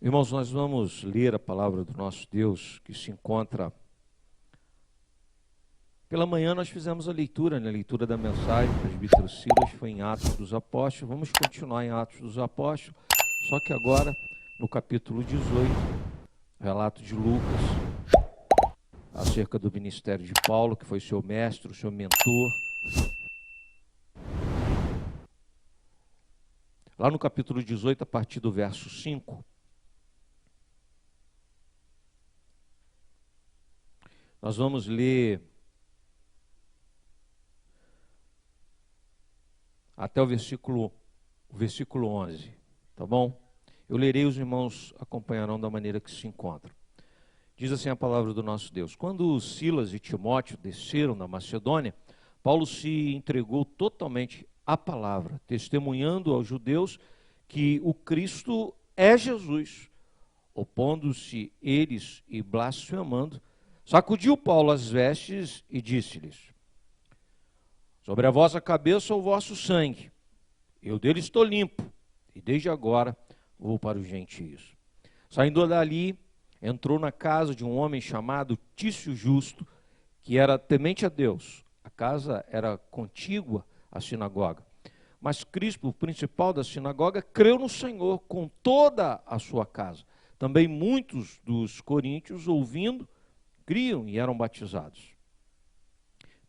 Irmãos, nós vamos ler a palavra do nosso Deus, que se encontra... Pela manhã nós fizemos a leitura da mensagem, o presbítero Silas foi em Atos dos Apóstolos. Vamos continuar em Atos dos Apóstolos, só que agora, no capítulo 18, relato de Lucas, acerca do ministério de Paulo, que foi seu mestre, seu mentor. Lá no capítulo 18, a partir do verso 5, nós vamos ler até o versículo 11, tá bom? Eu lerei, os irmãos acompanharão da maneira que se encontram. Diz assim a palavra do nosso Deus: quando Silas e Timóteo desceram da Macedônia, Paulo se entregou totalmente à palavra, testemunhando aos judeus que o Cristo é Jesus. Opondo-se eles e blasfemando, sacudiu Paulo as vestes e disse-lhes: sobre a vossa cabeça o vosso sangue, eu dele estou limpo, e desde agora vou para os gentios. Saindo dali, entrou na casa de um homem chamado Tício Justo, que era temente a Deus. A casa era contígua à sinagoga. Mas Crispo, o principal da sinagoga, creu no Senhor com toda a sua casa. Também muitos dos coríntios, ouvindo, criam e eram batizados.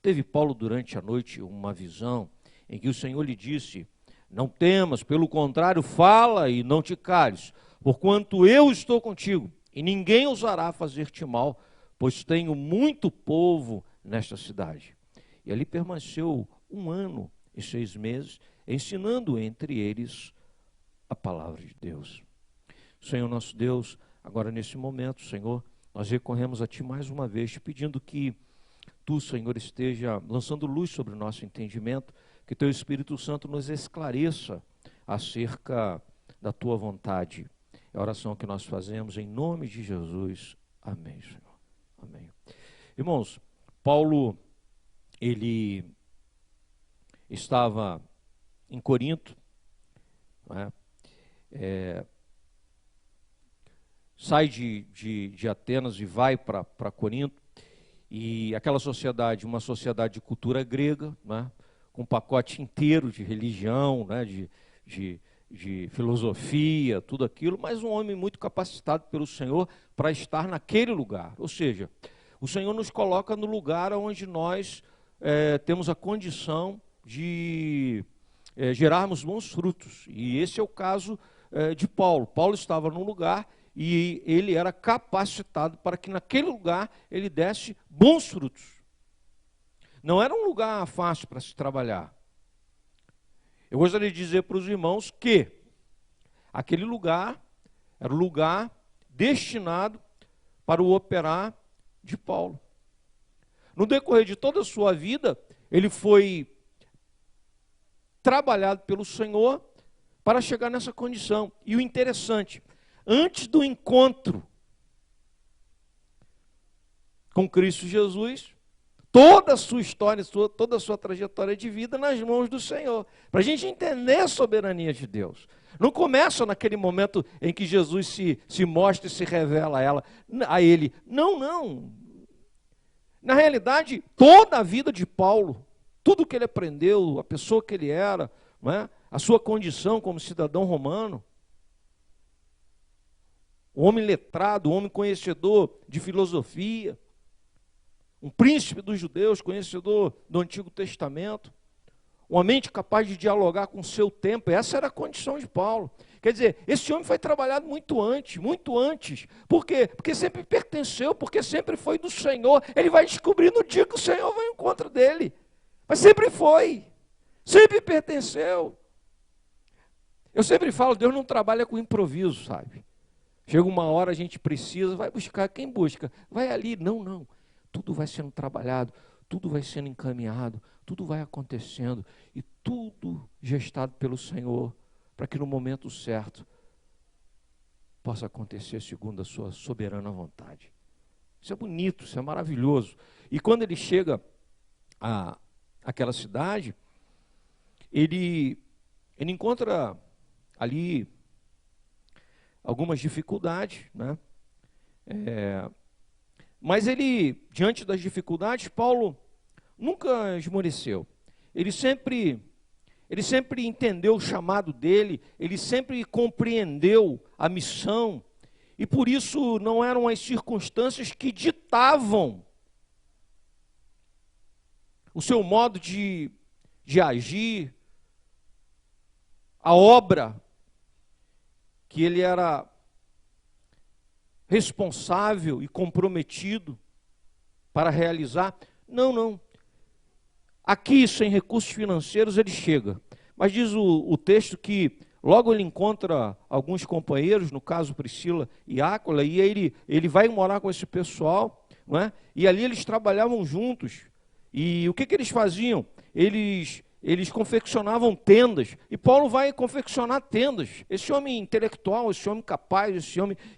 Teve Paulo durante a noite uma visão em que o Senhor lhe disse: não temas, pelo contrário, fala e não te cales, porquanto eu estou contigo, e ninguém ousará fazer-te mal, pois tenho muito povo nesta cidade. E ali permaneceu 1 ano e 6 meses, ensinando entre eles a palavra de Deus. Senhor nosso Deus, agora nesse momento, Senhor, nós recorremos a Ti mais uma vez, te pedindo que Tu, Senhor, esteja lançando luz sobre o nosso entendimento, que Teu Espírito Santo nos esclareça acerca da Tua vontade. É a oração que nós fazemos em nome de Jesus. Amém, Senhor. Amém. Irmãos, Paulo, ele estava em Corinto, não é? Sai de Atenas e vai para Corinto. E aquela sociedade, uma sociedade de cultura grega, né, com um pacote inteiro de religião, né, de filosofia, tudo aquilo, mas um homem muito capacitado pelo Senhor para estar naquele lugar. Ou seja, o Senhor nos coloca no lugar onde nós temos a condição de gerarmos bons frutos. E esse é o caso de Paulo. Paulo estava num lugar e ele era capacitado para que naquele lugar ele desse bons frutos. Não era um lugar fácil para se trabalhar. Eu gostaria de dizer para os irmãos que aquele lugar era o lugar destinado para o operar de Paulo. No decorrer de toda a sua vida, ele foi trabalhado pelo Senhor para chegar nessa condição. E o interessante, antes do encontro com Cristo Jesus, toda a sua história, toda a sua trajetória de vida nas mãos do Senhor. Para a gente entender a soberania de Deus. Não começa naquele momento em que Jesus se mostra e se revela a ele. Não. Na realidade, toda a vida de Paulo, tudo que ele aprendeu, a pessoa que ele era, não é? A sua condição como cidadão romano, um homem letrado, um homem conhecedor de filosofia, um príncipe dos judeus, conhecedor do Antigo Testamento, uma mente capaz de dialogar com o seu tempo. Essa era a condição de Paulo. Quer dizer, esse homem foi trabalhado muito antes. Por quê? Porque sempre pertenceu, porque sempre foi do Senhor. Ele vai descobrir no dia que o Senhor vai ao encontro dele. Mas sempre foi, sempre pertenceu. Eu sempre falo, Deus não trabalha com improviso, sabe? Chega uma hora, a gente precisa, vai buscar. Quem busca? Vai ali. Não. Tudo vai sendo trabalhado, tudo vai sendo encaminhado, tudo vai acontecendo. E tudo gestado pelo Senhor, para que no momento certo possa acontecer segundo a sua soberana vontade. Isso é bonito, isso é maravilhoso. E quando ele chega àquela cidade, ele encontra ali algumas dificuldades, né? Mas ele, diante das dificuldades, Paulo nunca esmoreceu. Ele sempre entendeu o chamado dele, ele sempre compreendeu a missão, e por isso não eram as circunstâncias que ditavam o seu modo de agir, a obra que ele era responsável e comprometido para realizar. Não. Aqui, sem recursos financeiros, ele chega. Mas diz o texto que logo ele encontra alguns companheiros, no caso Priscila e Áquila, e ele vai morar com esse pessoal, não é? E ali eles trabalhavam juntos. E o que eles faziam? Eles confeccionavam tendas, e Paulo vai confeccionar tendas. Esse homem intelectual, esse homem capaz,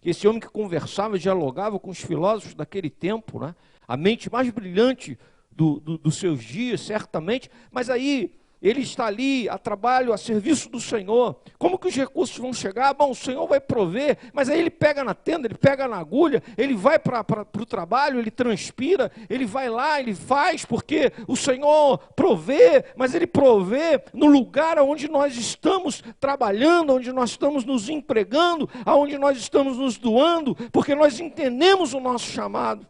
esse homem que conversava, dialogava com os filósofos daquele tempo, né? A mente mais brilhante dos seus dias, certamente, mas aí ele está ali a trabalho, a serviço do Senhor. Como que os recursos vão chegar? Bom, o Senhor vai prover, mas aí ele pega na tenda, ele pega na agulha, ele vai para o trabalho, ele transpira, ele vai lá, ele faz, porque o Senhor provê, mas ele provê no lugar onde nós estamos trabalhando, onde nós estamos nos empregando, onde nós estamos nos doando, porque nós entendemos o nosso chamado.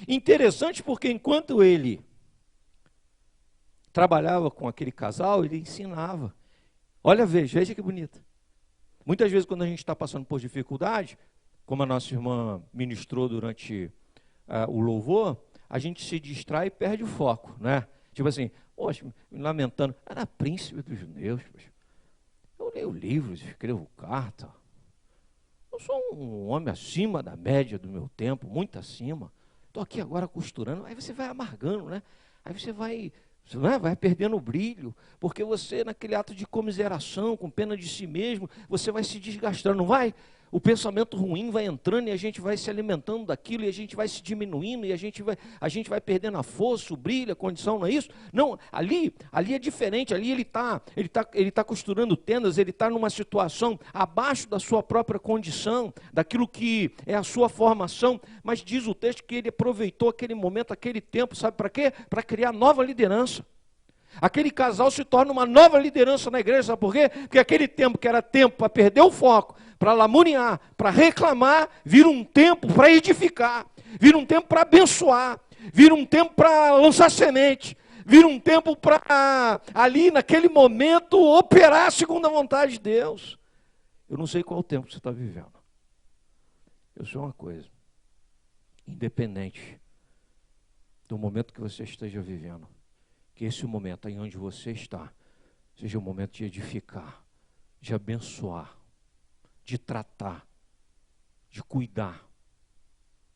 Interessante porque enquanto ele trabalhava com aquele casal, ele ensinava. Olha, veja que bonito. Muitas vezes quando a gente está passando por dificuldade, como a nossa irmã ministrou durante o louvor, a gente se distrai e perde o foco, né? Tipo assim, poxa, me lamentando, era príncipe dos judeus, poxa. Eu leio livros, escrevo carta. Eu sou um homem acima da média do meu tempo, muito acima. Estou aqui agora costurando, aí você vai amargando, né? Aí você vai perdendo o brilho, porque você, naquele ato de comiseração, com pena de si mesmo, você vai se desgastando, não vai? O pensamento ruim vai entrando e a gente vai se alimentando daquilo, e a gente vai se diminuindo, e a gente vai perdendo a força, o brilho, a condição, não é isso? Não, ali é diferente, ali ele tá costurando tendas, ele está numa situação abaixo da sua própria condição, daquilo que é a sua formação, mas diz o texto que ele aproveitou aquele momento, aquele tempo, sabe para quê? Para criar nova liderança. Aquele casal se torna uma nova liderança na igreja, sabe por quê? Porque aquele tempo que era tempo para perder o foco, para lamonear, para reclamar, vira um tempo para edificar, vira um tempo para abençoar, vira um tempo para lançar semente, vira um tempo para, ali naquele momento, operar segundo a vontade de Deus. Eu não sei qual tempo você está vivendo. Eu sei uma coisa, independente do momento que você esteja vivendo, que esse momento aí onde você está, seja um momento de edificar, de abençoar, de tratar, de cuidar,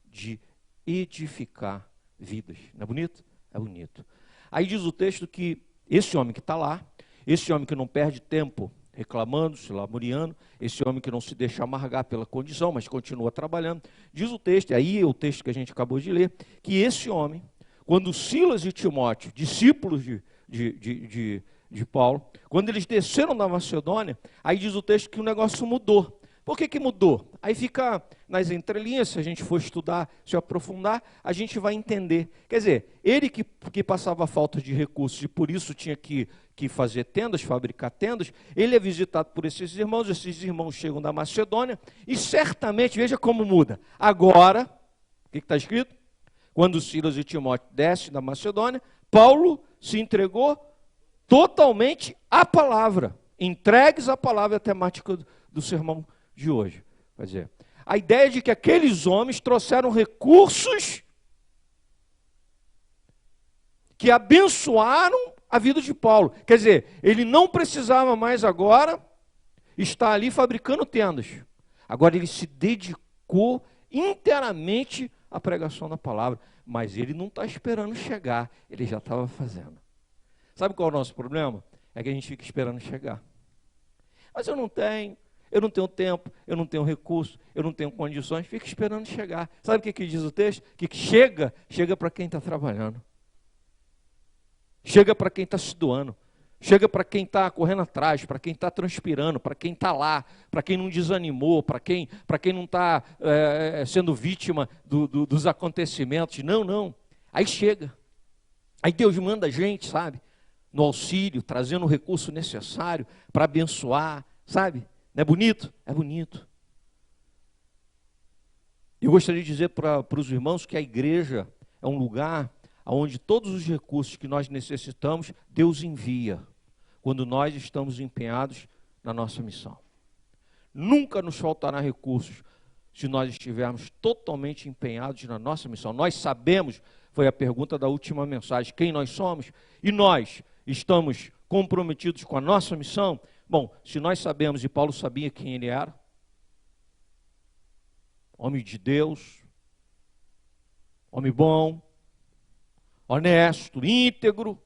de edificar vidas. Não é bonito? É bonito. Aí diz o texto que esse homem que está lá, esse homem que não perde tempo reclamando, se lamuriando, esse homem que não se deixa amargar pela condição, mas continua trabalhando, diz o texto, e aí é o texto que a gente acabou de ler, que esse homem, quando Silas e Timóteo, discípulos de Paulo, quando eles desceram da Macedônia, aí diz o texto que o negócio mudou. Por que mudou? Aí fica nas entrelinhas, se a gente for estudar, se aprofundar, a gente vai entender. Quer dizer, ele que passava falta de recursos e por isso tinha que fazer tendas, fabricar tendas, ele é visitado por esses irmãos chegam da Macedônia e certamente, veja como muda. Agora, o que está escrito? Quando Silas e Timóteo descem da Macedônia, Paulo se entregou totalmente à palavra, entregues à palavra, a temática do sermão de hoje. Quer dizer, a ideia de que aqueles homens trouxeram recursos que abençoaram a vida de Paulo. Quer dizer, ele não precisava mais agora estar ali fabricando tendas. Agora ele se dedicou inteiramente à pregação da palavra. Mas ele não está esperando chegar, ele já estava fazendo. Sabe qual é o nosso problema? É que a gente fica esperando chegar. Mas eu não tenho tempo, eu não tenho recurso, eu não tenho condições, fica esperando chegar. Sabe o que diz o texto? Que chega para quem está trabalhando. Chega para quem está se doando. chega para quem está correndo atrás, para quem está transpirando, para quem está lá, para quem não desanimou, para quem não está sendo vítima dos acontecimentos. Não, não. Aí chega. Aí Deus manda a gente, sabe, no auxílio, trazendo o recurso necessário para abençoar, sabe? Não é bonito? É bonito. Eu gostaria de dizer para os irmãos que a igreja é um lugar onde todos os recursos que nós necessitamos, Deus envia, quando nós estamos empenhados na nossa missão. Nunca nos faltará recursos se nós estivermos totalmente empenhados na nossa missão. Nós sabemos, foi a pergunta da última mensagem, quem nós somos, e nós estamos comprometidos com a nossa missão. Bom, se nós sabemos, e Paulo sabia quem ele era, homem de Deus, homem bom, honesto, íntegro,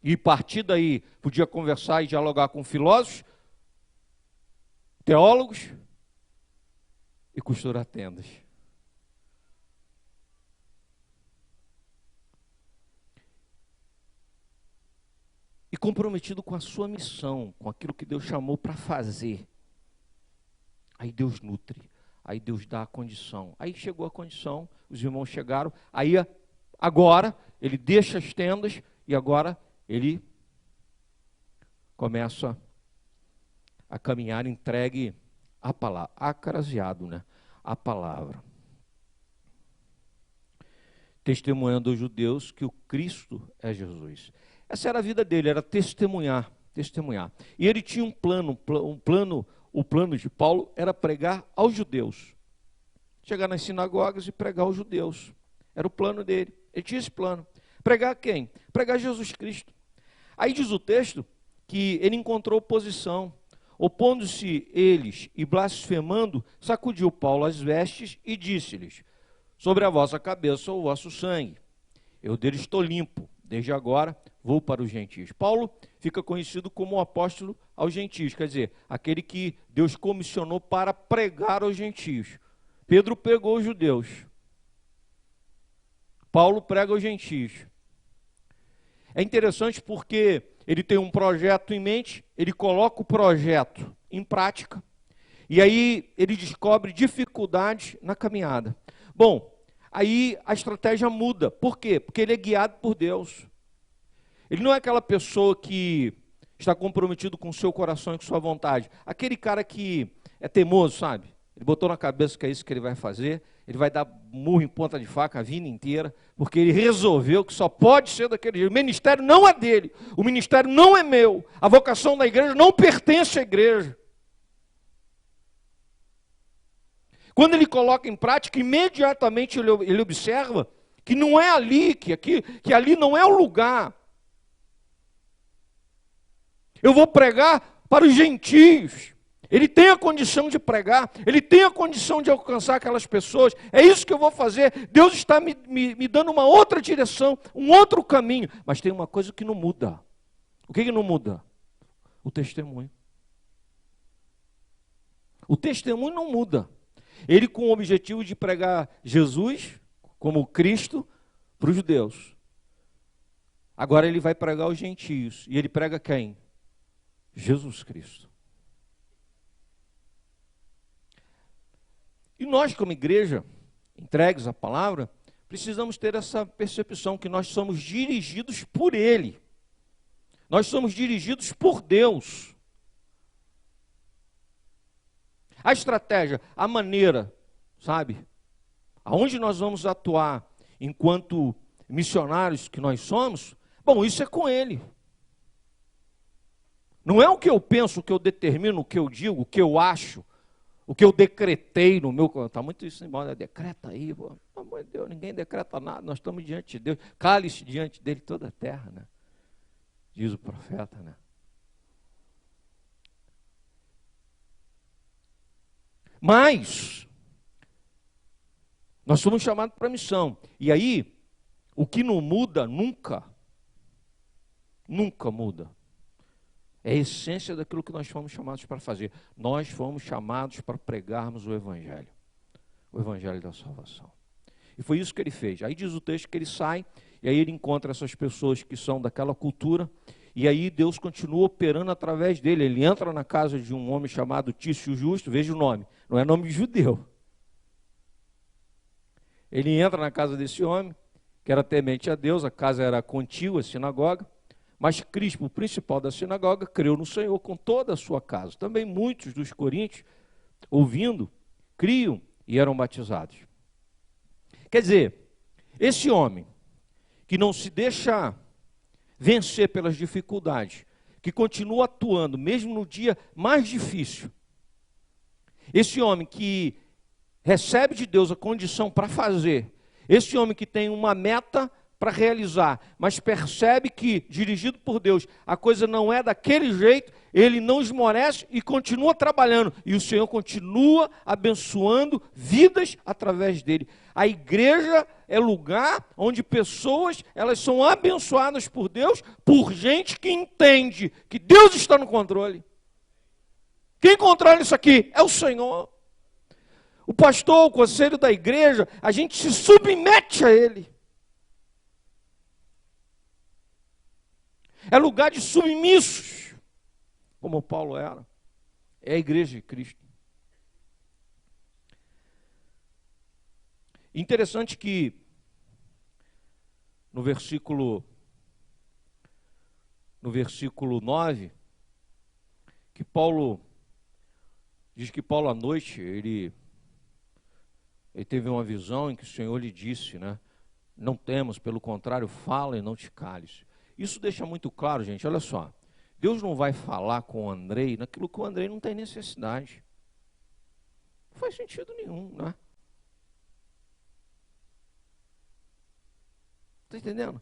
e a partir daí podia conversar e dialogar com filósofos, teólogos e costurar tendas. E comprometido com a sua missão, com aquilo que Deus chamou para fazer. Aí Deus nutre, aí Deus dá a condição. Aí chegou a condição, os irmãos chegaram, aí agora ele deixa as tendas e agora ele começa a caminhar entregue à palavra, acraseado, né? A palavra. Testemunhando aos judeus que o Cristo é Jesus. Essa era a vida dele, era testemunhar. E ele tinha um plano, o plano de Paulo era pregar aos judeus. Chegar nas sinagogas e pregar aos judeus. Era o plano dele. Ele tinha esse plano. Pregar quem? Pregar Jesus Cristo. Aí diz o texto que ele encontrou oposição. Opondo-se eles e blasfemando, sacudiu Paulo as vestes e disse-lhes: sobre a vossa cabeça o vosso sangue. Eu deles estou limpo. Desde agora vou para os gentios. Paulo fica conhecido como o apóstolo aos gentios, quer dizer, aquele que Deus comissionou para pregar aos gentios. Pedro pregou os judeus. Paulo prega aos gentios. É interessante porque ele tem um projeto em mente, ele coloca o projeto em prática, e aí ele descobre dificuldades na caminhada. Bom, aí a estratégia muda. Por quê? Porque ele é guiado por Deus. Ele não é aquela pessoa que está comprometido com o seu coração e com sua vontade. Aquele cara que é teimoso, sabe? Ele botou na cabeça que é isso que ele vai fazer, ele vai dar murro em ponta de faca a vida inteira, porque ele resolveu que só pode ser daquele jeito. O ministério não é dele, o ministério não é meu, a vocação da igreja não pertence à igreja. Quando ele coloca em prática, imediatamente ele observa que não é ali, que ali não é o lugar. Eu vou pregar para os gentios. Ele tem a condição de pregar, ele tem a condição de alcançar aquelas pessoas. É isso que eu vou fazer. Deus está me dando uma outra direção, um outro caminho. Mas tem uma coisa que não muda. O que não muda? O testemunho. O testemunho não muda. Ele com o objetivo de pregar Jesus como Cristo para os judeus. Agora ele vai pregar aos gentios. E ele prega quem? Jesus Cristo. E nós, como igreja, entregues à palavra, precisamos ter essa percepção que nós somos dirigidos por Ele. Nós somos dirigidos por Deus. A estratégia, a maneira, sabe? Aonde nós vamos atuar enquanto missionários que nós somos, bom, isso é com Ele. Não é o que eu penso, o que eu determino, o que eu digo, o que eu acho, o que eu decretei no meu... Está muito isso em moda, decreta aí, pô. Pelo amor de Deus, ninguém decreta nada, nós estamos diante de Deus. Cale-se diante dele toda a terra, né? Diz o profeta, né? Mas, nós somos chamados para a missão. E aí, o que não muda nunca muda. É a essência daquilo que nós fomos chamados para fazer. Nós fomos chamados para pregarmos o Evangelho da salvação. E foi isso que ele fez. Aí diz o texto que ele sai, e aí ele encontra essas pessoas que são daquela cultura, e aí Deus continua operando através dele. Ele entra na casa de um homem chamado Tício Justo, veja o nome, não é nome de judeu. Ele entra na casa desse homem, que era temente a Deus, a casa era contígua, a sinagoga, mas Crispo, o principal da sinagoga, creu no Senhor com toda a sua casa. Também muitos dos coríntios, ouvindo, criam e eram batizados. Quer dizer, esse homem que não se deixa vencer pelas dificuldades, que continua atuando mesmo no dia mais difícil, esse homem que recebe de Deus a condição para fazer, esse homem que tem uma meta para realizar, mas percebe que, dirigido por Deus, a coisa não é daquele jeito, ele não esmorece e continua trabalhando, e o Senhor continua abençoando vidas através dele. A igreja é lugar onde pessoas, elas são abençoadas por Deus, por gente que entende que Deus está no controle. Quem controla isso aqui? É o Senhor. O pastor, o conselho da igreja, a gente se submete a ele. É lugar de submissos, como Paulo era. É a igreja de Cristo. Interessante que no versículo 9, que Paulo diz que Paulo à noite, ele teve uma visão em que o Senhor lhe disse, né? Não temas, pelo contrário, fala e não te cales. Isso deixa muito claro, gente, olha só. Deus não vai falar com o Andrei naquilo que o Andrei não tem necessidade. Não faz sentido nenhum, né? Está entendendo?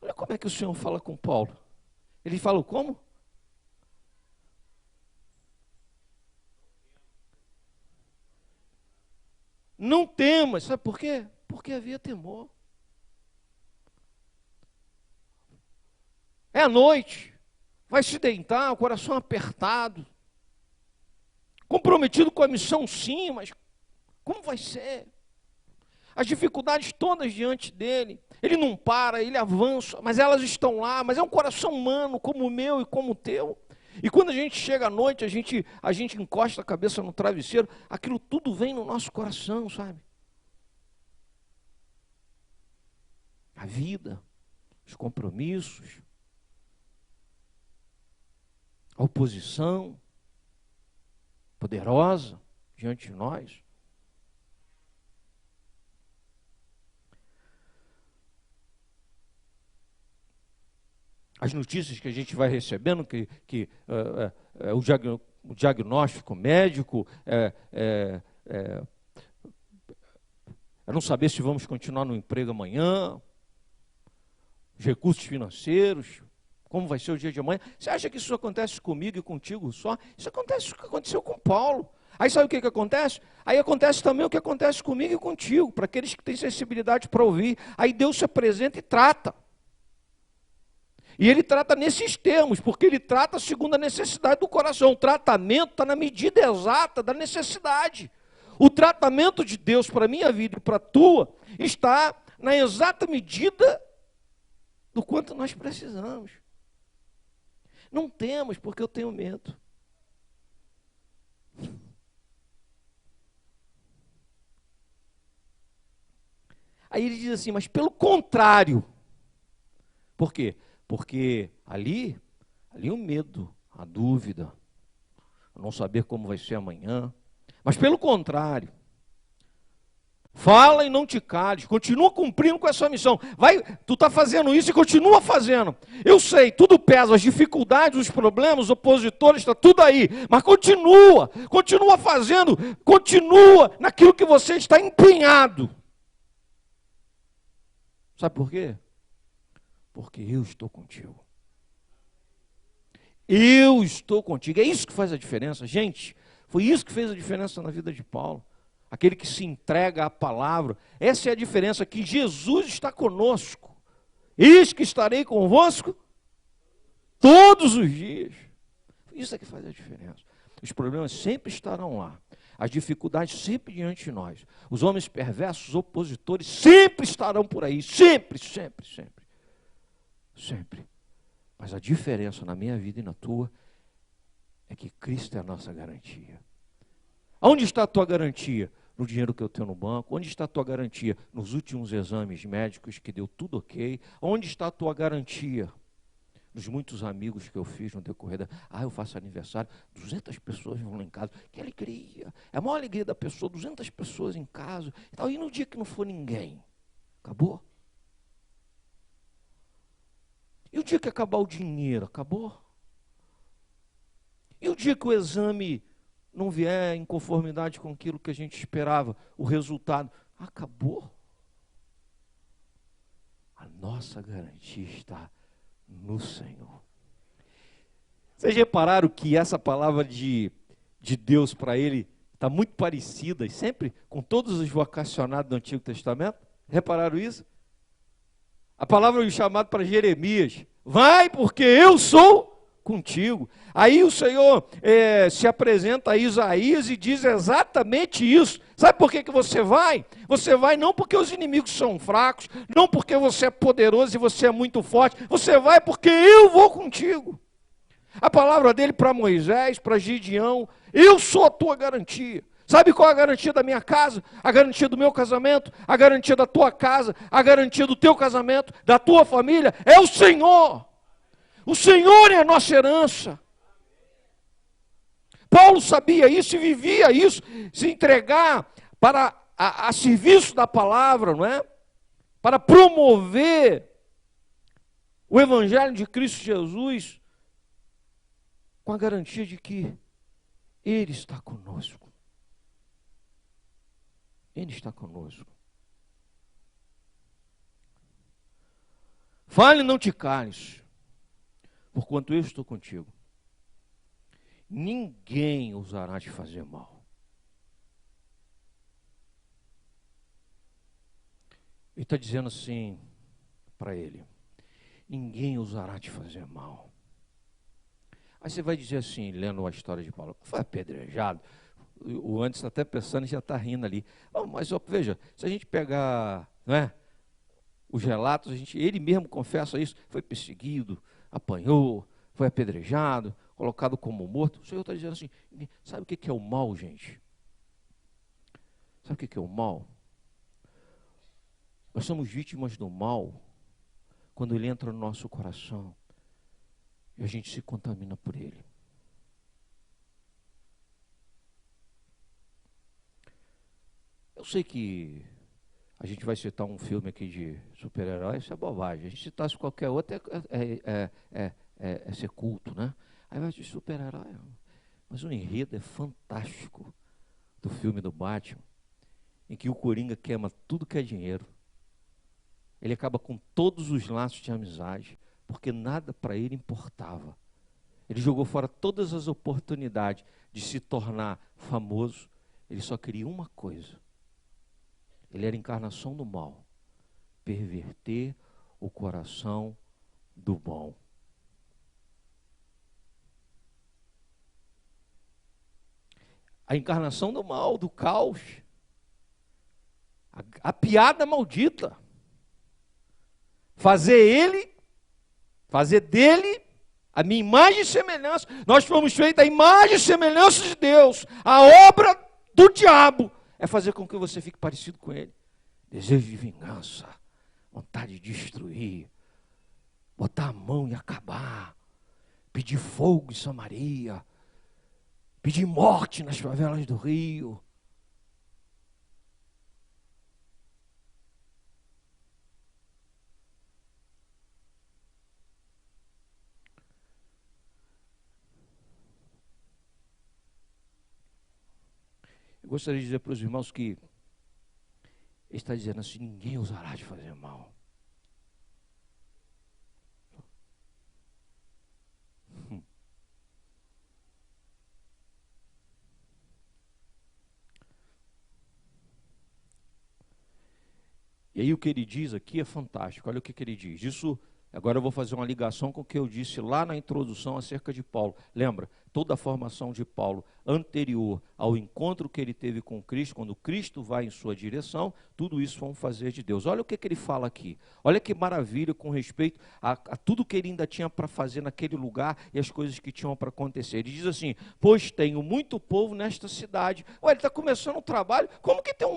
Olha como é que o Senhor fala com Paulo. Ele fala como? Não temas, sabe por quê? Porque havia temor. É a noite, vai se deitar, o coração apertado, comprometido com a missão sim, mas como vai ser? As dificuldades todas diante dele, ele não para, ele avança, mas elas estão lá, mas é um coração humano como o meu e como o teu. E quando a gente chega à noite, a gente encosta a cabeça no travesseiro, aquilo tudo vem no nosso coração, sabe? A vida, os compromissos, a oposição poderosa diante de nós. As notícias que a gente vai recebendo, o diagnóstico médico, é não saber se vamos continuar no emprego amanhã, os recursos financeiros, como vai ser o dia de amanhã. Você acha que isso acontece comigo e contigo só? Isso acontece o que aconteceu com Paulo. Aí sabe o que acontece? Aí acontece também o que acontece comigo e contigo, para aqueles que têm sensibilidade para ouvir. Aí Deus se apresenta e trata. E ele trata nesses termos, porque ele trata segundo a necessidade do coração. O tratamento está na medida exata da necessidade. O tratamento de Deus para a minha vida e para a tua está na exata medida do quanto nós precisamos. Não temos, porque eu tenho medo. Aí ele diz assim, mas pelo contrário. Por quê? Porque ali o medo, a dúvida, não saber como vai ser amanhã. Mas pelo contrário, fala e não te cales, continua cumprindo com essa missão. Tu está fazendo isso e continua fazendo. Eu sei, tudo pesa, as dificuldades, os problemas, os opositores, está tudo aí. Mas continua fazendo, continua naquilo que você está empenhado. Sabe por quê? Porque eu estou contigo. Eu estou contigo. É isso que faz a diferença. Gente, foi isso que fez a diferença na vida de Paulo. Aquele que se entrega à palavra. Essa é a diferença, que Jesus está conosco. Eis que estarei convosco todos os dias. Isso é que faz a diferença. Os problemas sempre estarão lá. As dificuldades sempre diante de nós. Os homens perversos, opositores, sempre estarão por aí. Sempre, sempre, sempre. Sempre. Mas a diferença na minha vida e na tua é que Cristo é a nossa garantia. Onde está a tua garantia? No dinheiro que eu tenho no banco? Onde está a tua garantia? Nos últimos exames médicos que deu tudo ok? Onde está a tua garantia? Nos muitos amigos que eu fiz no decorrer da... eu faço aniversário, 200 pessoas vão lá em casa. Que alegria! É a maior alegria da pessoa, 200 pessoas em casa. E no dia que não for ninguém? Acabou? E o dia que acabar o dinheiro? Acabou? E o dia que o exame não vier em conformidade com aquilo que a gente esperava, o resultado? Acabou? A nossa garantia está no Senhor. Vocês repararam que essa palavra de Deus para ele está muito parecida, sempre com todos os vocacionados do Antigo Testamento? Repararam isso? A palavra do chamado para Jeremias: vai, porque eu sou contigo. Aí o Senhor se apresenta a Isaías e diz exatamente isso. Sabe por que você vai? Você vai não porque os inimigos são fracos, não porque você é poderoso e você é muito forte. Você vai porque eu vou contigo. A palavra dele para Moisés, para Gideão: eu sou a tua garantia. Sabe qual é a garantia da minha casa? A garantia do meu casamento? A garantia da tua casa? A garantia do teu casamento? Da tua família? É o Senhor. O Senhor é a nossa herança. Paulo sabia isso e vivia isso, se entregar para a serviço da palavra, não é? Para promover o Evangelho de Cristo Jesus, com a garantia de que Ele está conosco. Ele está conosco. Fale, não te cales, porquanto eu estou contigo. Ninguém ousará te fazer mal. Ele está dizendo assim para ele: ninguém ousará te fazer mal. Aí você vai dizer assim, lendo a história de Paulo: foi apedrejado. O antes está até pensando e já está rindo ali. Mas veja, se a gente pegar, não é, os relatos, ele mesmo confessa isso: foi perseguido, apanhou, foi apedrejado, colocado como morto. O Senhor está dizendo assim: sabe o que é o mal, gente? Sabe o que é o mal? Nós somos vítimas do mal quando ele entra no nosso coração e a gente se contamina por ele. Eu sei que a gente vai citar um filme aqui de super-heróis, isso é bobagem. A gente citasse qualquer outro é ser culto, né? Aí vai de super-herói. Mas o enredo é fantástico do filme do Batman, em que o Coringa queima tudo que é dinheiro. Ele acaba com todos os laços de amizade, porque nada para ele importava. Ele jogou fora todas as oportunidades de se tornar famoso. Ele só queria uma coisa. Ele era a encarnação do mal: perverter o coração do bom. A encarnação do mal, do caos. A piada maldita. Fazer dele a minha imagem e semelhança. Nós fomos feitos à imagem e semelhança de Deus. A obra do diabo é fazer com que você fique parecido com ele. Desejo de vingança, vontade de destruir, botar a mão e acabar, pedir fogo em Samaria, pedir morte nas favelas do Rio. Eu gostaria de dizer para os irmãos que ele está dizendo assim: ninguém ousará te fazer mal. E aí o que ele diz aqui é fantástico. Olha o que ele diz. Isso, agora eu vou fazer uma ligação com o que eu disse lá na introdução acerca de Paulo. Lembra? toda a formação de Paulo anterior ao encontro que ele teve com Cristo, quando Cristo vai em sua direção, tudo isso foi um fazer de Deus. Olha o que ele fala aqui. Olha que maravilha com respeito a tudo que ele ainda tinha para fazer naquele lugar e as coisas que tinham para acontecer. Ele diz assim: pois tenho muito povo nesta cidade. Ué, ele está começando um trabalho, como que tem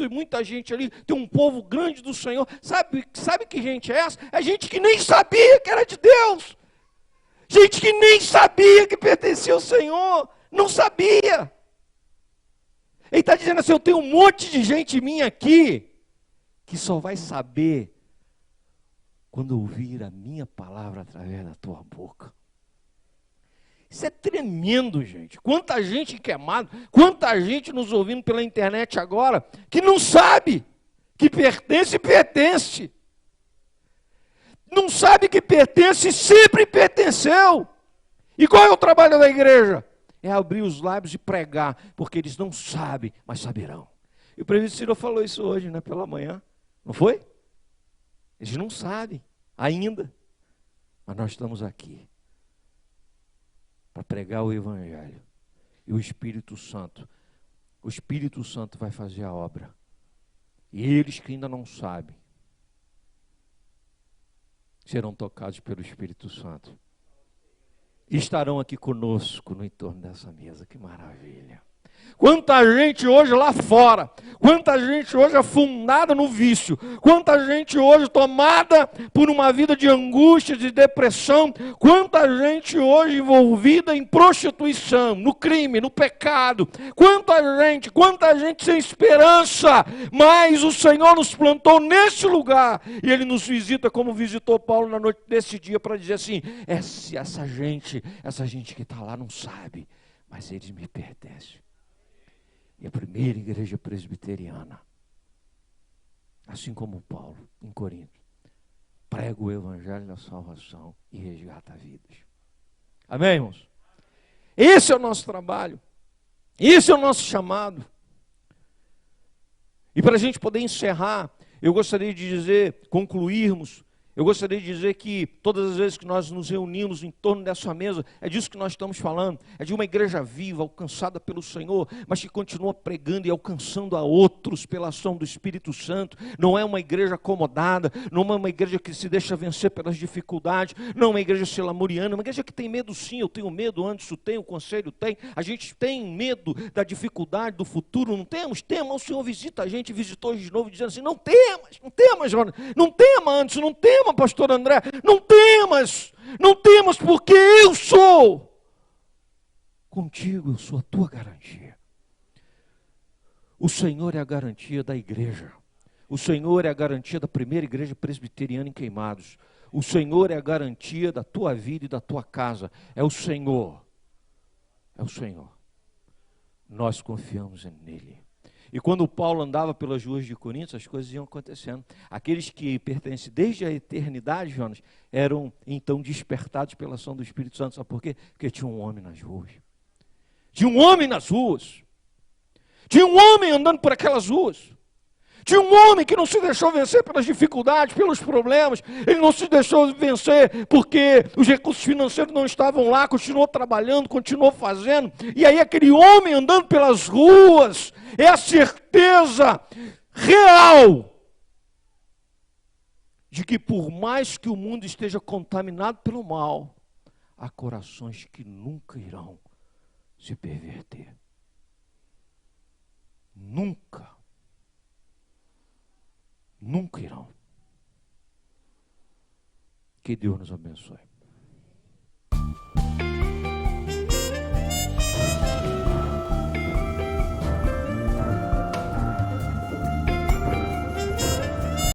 muita gente ali, tem um povo grande do Senhor? Sabe que gente é essa? É gente que nem sabia que era de Deus. Gente que nem sabia que pertencia ao Senhor. Não sabia. Ele está dizendo assim: eu tenho um monte de gente minha aqui que só vai saber quando ouvir a minha palavra através da tua boca. Isso é tremendo, gente. Quanta gente queimada, quanta gente nos ouvindo pela internet agora, que não sabe que pertence. Não sabe que pertence e sempre pertenceu. E qual é o trabalho da igreja? É abrir os lábios e pregar, porque eles não sabem, mas saberão. E o presbítero Ciro falou isso hoje, né, pela manhã. Não foi? Eles não sabem ainda, mas nós estamos aqui para pregar o Evangelho. E o Espírito Santo vai fazer a obra. E eles que ainda não sabem, serão tocados pelo Espírito Santo. E estarão aqui conosco no entorno dessa mesa. Que maravilha. Quanta gente hoje lá fora, quanta gente hoje afundada no vício, quanta gente hoje tomada por uma vida de angústia, de depressão, quanta gente hoje envolvida em prostituição, no crime, no pecado, quanta gente sem esperança, mas o Senhor nos plantou nesse lugar, e Ele nos visita como visitou Paulo na noite desse dia, para dizer assim: essa gente que está lá não sabe, mas eles me pertencem. E a primeira igreja presbiteriana, assim como Paulo, em Corinto, prega o evangelho da salvação e resgata vidas. Amém, irmãos? Esse é o nosso trabalho. Esse é o nosso chamado. E para a gente poder encerrar, eu gostaria de dizer, concluirmos, eu gostaria de dizer que todas as vezes que nós nos reunimos em torno dessa mesa, é disso que nós estamos falando, é de uma igreja viva, alcançada pelo Senhor, mas que continua pregando e alcançando a outros pela ação do Espírito Santo. Não é uma igreja acomodada, não é uma igreja que se deixa vencer pelas dificuldades, não é uma igreja selamuriana, é uma igreja que tem medo sim, eu tenho medo, Anderson tem, o conselho tem, a gente tem medo da dificuldade, do futuro, não temos? O Senhor visita a gente, visitou hoje de novo, dizendo assim: não temas, Jonas, não tema, Anderson, não tema, pastor André, não temas, porque eu sou contigo, eu sou a tua garantia. O Senhor é a garantia da igreja, o Senhor é a garantia da primeira igreja presbiteriana em Queimados, o Senhor é a garantia da tua vida e da tua casa, é o Senhor, nós confiamos nele. E quando Paulo andava pelas ruas de Corinto, as coisas iam acontecendo. Aqueles que pertencem desde a eternidade, Jonas, eram então despertados pela ação do Espírito Santo. Sabe por quê? Porque tinha um homem nas ruas. Tinha um homem nas ruas. Tinha um homem andando por aquelas ruas. Tinha um homem que não se deixou vencer pelas dificuldades, pelos problemas. Ele não se deixou vencer porque os recursos financeiros não estavam lá. Continuou trabalhando, continuou fazendo. E aí aquele homem andando pelas ruas é a certeza real de que por mais que o mundo esteja contaminado pelo mal, há corações que nunca irão se perverter. Nunca irão. Que Deus nos abençoe.